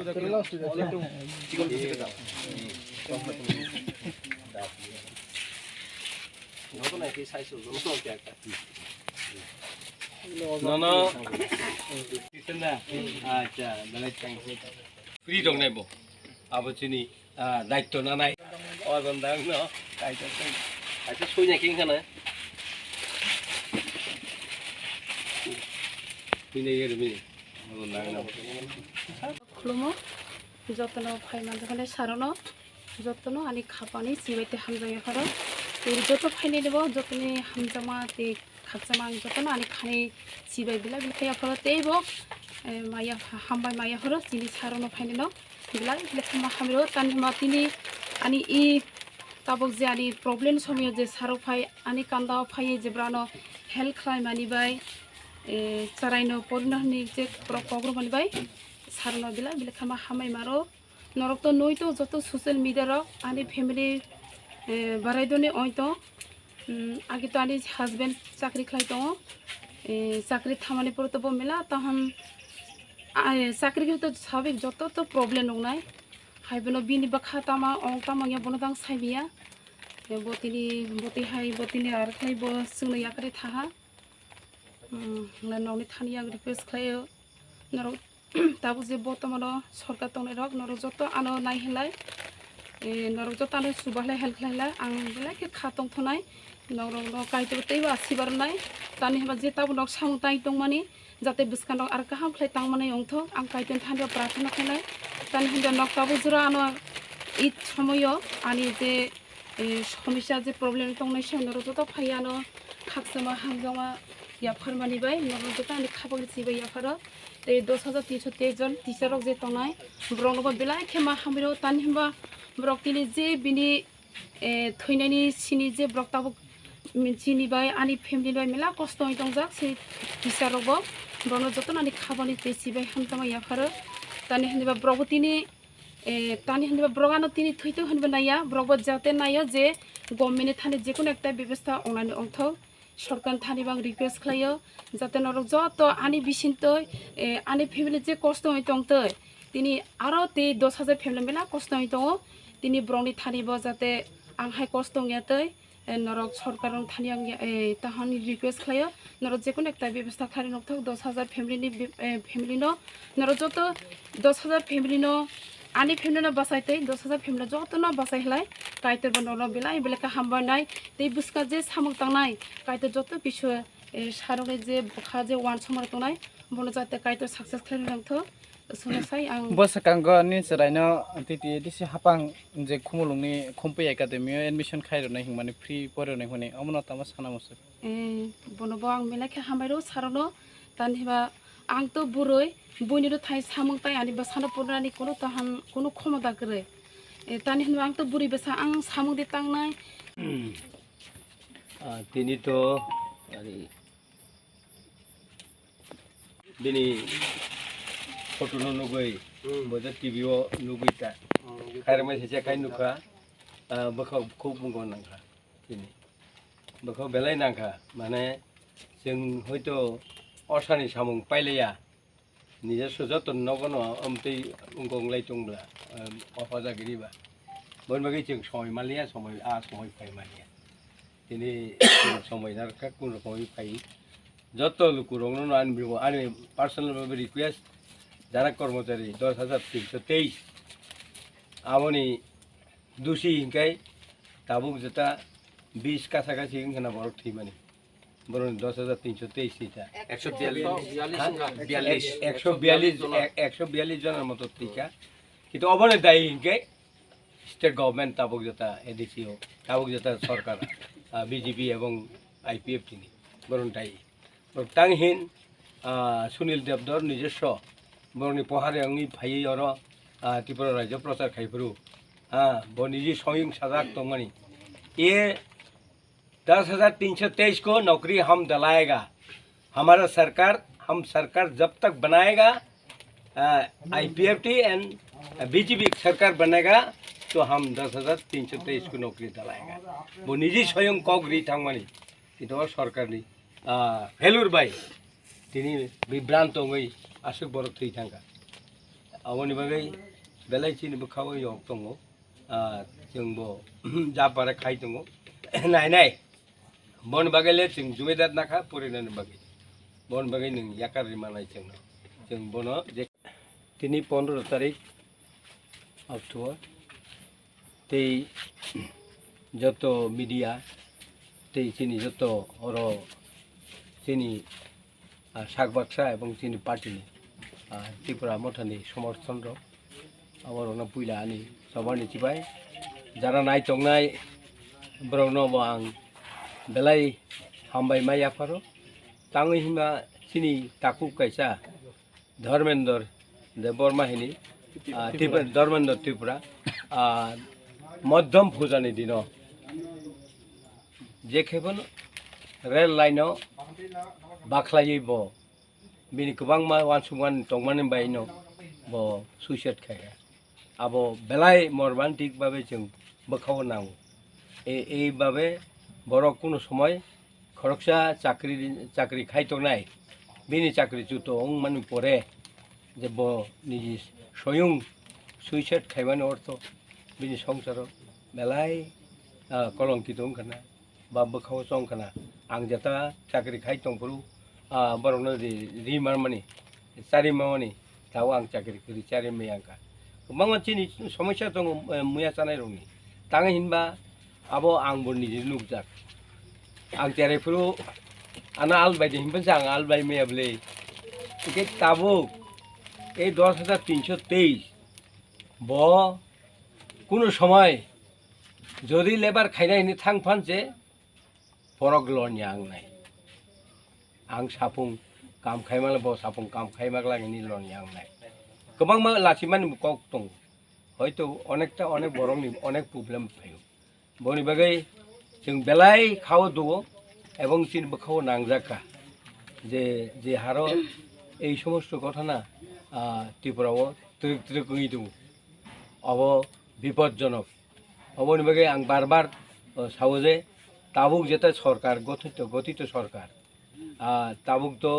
free दं नाय बो आबोचिनि दायित्व ना नाय अजन दां न दायित्व आइसे सयना किं खाना बिने येरबि अजन दां ना खुलुमो যত্ন ফাই মাঝখানে সারানো যত্ন আনি খাপানি সিবাইতে হামজাঙে ফারো তো যত ফাইনে দেব যতনি হামজামা তে খাকজামা যত্ন আনি খানি সিবাই বিলা বিখায়া ফারো তেইব মাইয়া হামবাই মাইয়া ফারো চিনি সারানো ফাইনে ন বিলা লেখা হামিরো তানহিমা তিনি আনি ই তাবক যে আনি প্রবলেম সময় যে সারো ফাই আনি কান্দাও ফাইয়ে যে ব্রানো হেল্প খাই মানিবাই চারাইনো পরিণামনি যে প্রগ্রাম মানিবাই সারনো বিলা বিলেখামা হামাই মারো নরক তো নই তো যত সোশ্যাল মিডিয়ার আনি ফ্যামিলি বারাইদনে ওই তো আগে তো আনি হাজবেন্ড চাকরি খাই তো চাকরি থামানি পড়ে তো মেলা তখন চাকরি তো স্বাভাবিক যত তো প্রবলেম নাই হাইবেন বিনি বাখা তামা তামাঙিয়া বনদাং সাইবিয়া বতিনি বতি হাই বতিনি আর খাইব जोंनो याकरे थाहा न'नि थानिया रिक्वेस्ट खायो नरक ताबो जे बर्तमान सरकार तंनाय रक नरक जत आनो नायहलाय नरक जत आनो सुबाहलाय हेल्प खालायलाय आं बेलाय के खातं थनाय नरक न कायतो तैबो आसिबारनाय तानि हबा जे ताबो नक सामु ताइ दंमानि जाते बिस्कान आर गाहाम फ्लाय तांमाने अंथ आं कायतो थानिया प्रार्थना खालाय तानि हबा नक ताबो जरा आनो ईद समय आनि जे समस्या जे प्रब्लेम दंनाय से नरक जत फायानो खाकसमा हामजामा या फरमानिबाय नरक जत आनि खाबल सिबाय या फर 10,323 জন টিচারক যে তনাই ব্রংনব বেলাই খেমা হামিরো তানহিমবা ব্রকতিনি যে বিনি থৈনানি সিনি যে ব্রকতাবক মিনচিনি বাই আনি ফ্যামিলি বাই মেলা কষ্ট হই দংজাক সে টিচারক ব্রন যতন আনি খাবানি তেসিবাই হামতামা ইয়াফার তানি হনিবা ব্রগতিনি তানি হনিবা ব্রগানো তিনি থৈতো হনিবা নাইয়া ব্রগব যাতে নাইয়া যে গভর্নমেন্টে থানে যে কোনো একটা ব্যবস্থা অনানি অংথ सरकार थानी बांग रिक्वेस्ट खालायो जाते नरक जत आनी बिसिनत आनी फैमिली जे कष्ट हई दंत तिनी आरो ते 10,000 फैमिली मेला कष्ट हई दङ तिनी ब्रंनि थानी बो जाते आंहाय कष्ट गैयातै नरक सरकार थानी आं ताहानि रिक्वेस्ट खालायो नरक जेकुन एकता व्यवस्था खारि नकथक 10,000 फैमिली न नरक जत 10,000 फैमिली न आनी फैमिली न बसाइतै 10,000 फैमिली जत न बसाइलाय कायतर बनल बेला बेलेका हामबानाय ते बुसका जे सामक तांनाय कायतर जत बिसो सारने जे बखा जे वान समर तनाय बनो जाते कायतर सक्सेस खालाय नंथ सुनसाय आं बसकांगो नि सरायनो तिति दिसि हापां जे खुमुलुंनि खम्पै एकाडेमी एडमिशन खायरनाय हिंमाने फ्री पढनाय होने अमना तामा सानामसो बनबो आं मेलाखे हामायरो सारनो तानहिबा आं तो बुरै बयनिरो थाय सामक ताय आनि बसानो पढनानि कोनो ताहान कोनो क्षमता गरे तानि हनबा आं तो बुरै बेसा आं सामक दे तांनाय তিনি তো দিনী ফটো নুগৈ বজা টিভিও নুগৈতা খাইরমাই সেছে খাই নুখা বখাও খুব বুंगो नांखा दिनै बखाव बेलाय नांखा माने जों हयतो असानि सामुं पाइलाया নিজস্ব যতन नगन अमतै उंगंलाय दंब्ला अफा जागिरिबा बनबागै जों समय मालिया समय फाय मालिया दिनै समय नारखा कोन रखमै फाय যত লোক রংনো আনবিব আনি পার্সোনাল ভাবে রিকোয়েস্ট যারা কর্মচারী 10,323 আমনি দোষী হিংকাই তাবুক যেটা 20 কাছাকাছি হিংখানা বড় ঠিক মানে বড় 10,323 এটা 142 জনের মতো টিকা কিন্তু অবনে দায়ী হিংকাই স্টেট গভর্নমেন্ট তাবুক যেটা এডিসিও তাবুক যেটা সরকার বিজেপি এবং আইপিএফ তিনি বরং দায়ী तांहिन सुनील देवदर নিজস্ব बरनि पहारे आंनि भाई और त्रिपुरा राज्य प्रचार खाइफुरु बनिजी स्वयं सजाग तंगनी ये 10,323 को नौकरी हम दिलाएगा हमारा सरकार हम सरकार जब तक बनाएगा आईपीएफटी एंड बीजेपी सरकार बनेगा तो हम 10,323 को नौकरी दिलाएगा बनिजी स्वयं कगरी थांगमानी किंतु सरकारनि भेलुर बाई তিনি বিভ্রান্ত হই আসুক বড় থই থাকা awani bagai belai chini bukhawo yok tongo jengbo japara khai tongo nai nai bon bagai le jeng jumedat nakha porinan bagai bon bagai ning yakari manai jeng jeng bono je tini 15 tarik October tei joto media tei chini joto oro chini sakbaksa ebong chini party ni Tripura mothani সমর্থন rok abar ona puila ani sabani chibai jara nai tongnai brokno bo ang belai hambai mai afaro tangi hima chini taku kaisa Dharmendra Debbarma হিনি Dharmendra Tripura মধ্যম ফুজানি দিন যে খেবন rail লাইনও বাখলাইব বিনি गोबां वानसुमान टंगमानि बायनो बो suicide खाया आबो बेलाय मरबान्टिक भाबे जों बोखाव नांगौ এই ভাবে বড় কোনো সময় খরকসা চাকরি খাইতনাই বিনি চাকরি জুত মানে পরে যে ব নিজি স্বয়ং সুইসাইড খাইবানি অর্থ বিনি সংসার বেলায় কলঙ্কিত ওখানে বা बोखाव সংখানা आं जेता चाकरि खाइतंफोरु बरनो रिमार माने चारि माने दाव आं चाकरि करि चारि मे आंका गोबां मानसिनि समस्या दङ मैया जानाय रंनि ताङै हिनबा आबो आं बरनि नुकजाक आं जेरैफोरु आना आलबायदि हिनबा जां आलबाय मेयाबले एके ताबो ए 10323 ब কোনো সময় যদি লেবার খাইनायनि थांफानसे फरक लनि आं नाय आं साफुं काम खाइमाल ब साफुं काम खाइमागलानि लनि आं नाय गोबां मा लासिमानि कक दं হয়তো অনেকটা অনেক বড়নি অনেক প্রবলেম ফাयो বনি বাগै जों बेलाय खाव दो এবং চিন বখাও নাংজাকা যে হারো এই সমস্ত ঘটনা ত্রিপুরাও ত্রিকই দं अब বিপজ্জনক অবনি বাগै आं बार सावो जे ताबुक जेता सरकार गठित सरकार ताबुक तो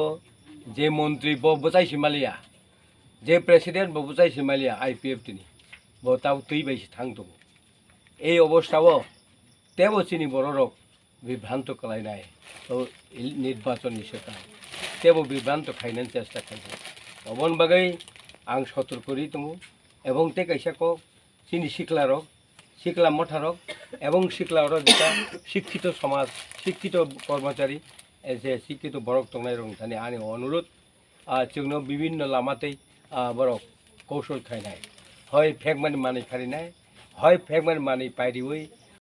जे मंत्री बचाई सिमालिया जे प्रेसिडेंट बचाई सिमालिया IPF तिनी ब ताबु तै बायसि थां दं এই অবস্থাও तेबो चिनि बररक বিভ্রান্ত खालायनाय निर्वाचन निषेधा तेबो विभ्रांत खायनायनि चेष्टा खालामो अबन बागै आं सतर्करि दङ এবং ते कैसाको चिनि शिखला मठारक এবং शिखलार जेता शिक्षित समाज शिक्षित कर्मचारी जे शिक्षित बरक दंनाय रं थानि आंनि अनुरोध जोंनो विभिन्न लामाते बरक कौशल खायनाय হয় फेगमानि मानि खारिनाय হয় फेगमानि मानि पायरिवै